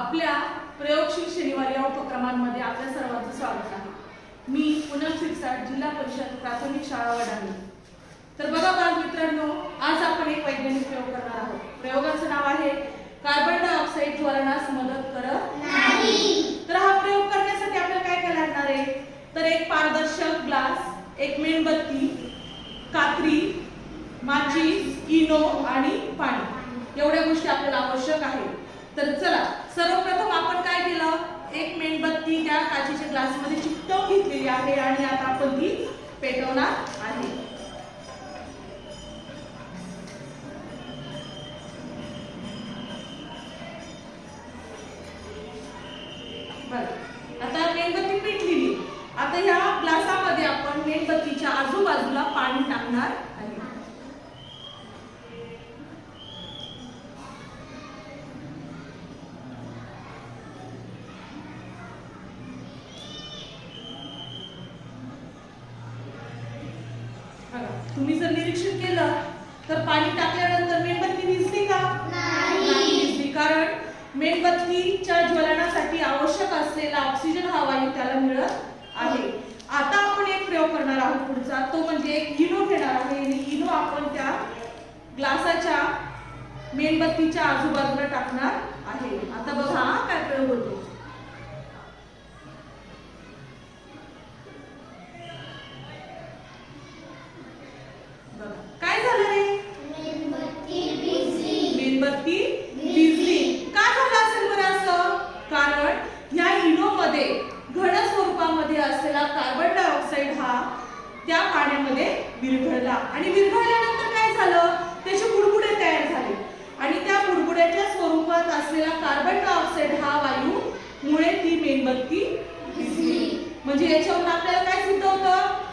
आपल्या प्रयोगशील शनिवार या उपक्रमांमध्ये आपल्या सर्वांचं स्वागत आहे। मी पूनम शिरसाट, जिल्हा परिषद प्राथमिक शाळा वडाळी। तर बघा बालमित्रांनो, आज आपण एक वैज्ञानिक प्रयोग करणार आहोत। प्रयोगाचं नाव आहे कार्बन डायऑक्साइड ज्वलनास मदत करत नाही। तर हा प्रयोग करण्यासाठी आपल्याला काय करायला लागणार आहे, तर एक पारदर्शक ग्लास, एक मेणबत्ती, कात्री, माचीस, इनो आणि पाणी एवढ्या गोष्टी आपल्याला आवश्यक आहे। तर चला, सर्वप्रथम आपण काय केलं, एक मेणबत्ती त्या काचेच्या ग्लासमध्ये चिकटवून घेतलेली आहे आणि आता आपण ती पेटवणार आहे। बरं, आता मेणबत्ती पेटलेली। आता ह्या ग्लासामध्ये आपण मेणबत्तीच्या आजूबाजूला पाणी टाकणार आहे। तुम्ही जर निरीक्षण केलं तर पाणी टाकल्यानंतर मेणबत्ती विझली का? नाही विझली, कारण मेणबत्तीच्या ज्वलनासाठी आवश्यक असलेला ऑक्सिजन हा वायू त्याला मिळत आहे। आता आपण एक प्रयोग करणार आहोत पुढचा, तो म्हणजे एक इनो घेणार आहे आणि इनो आपण त्या ग्लासाच्या मेणबत्तीच्या आजूबाजूला टाकणार आहे। आता बघा काय प्रयोग होतो। काय झालं रे? मेणबत्ती विझली। का झालं असेल बरं असं? कारण या इनो मध्ये घन स्वरूपामध्ये असलेला कार्बन डायऑक्साइड हा त्या पाण्यामध्ये विरघळला आणि विरघळल्यानंतर काय झालं, त्याचे बुडबुडे तयार झाले आणि त्या बुडबुड्याच्या स्वरूपात असलेला कार्बन डायऑक्साइड हा वायू मुळे ती मेणबत्ती विझली। म्हणजे याच्यावरून आपल्याला काय सिद्ध होतं,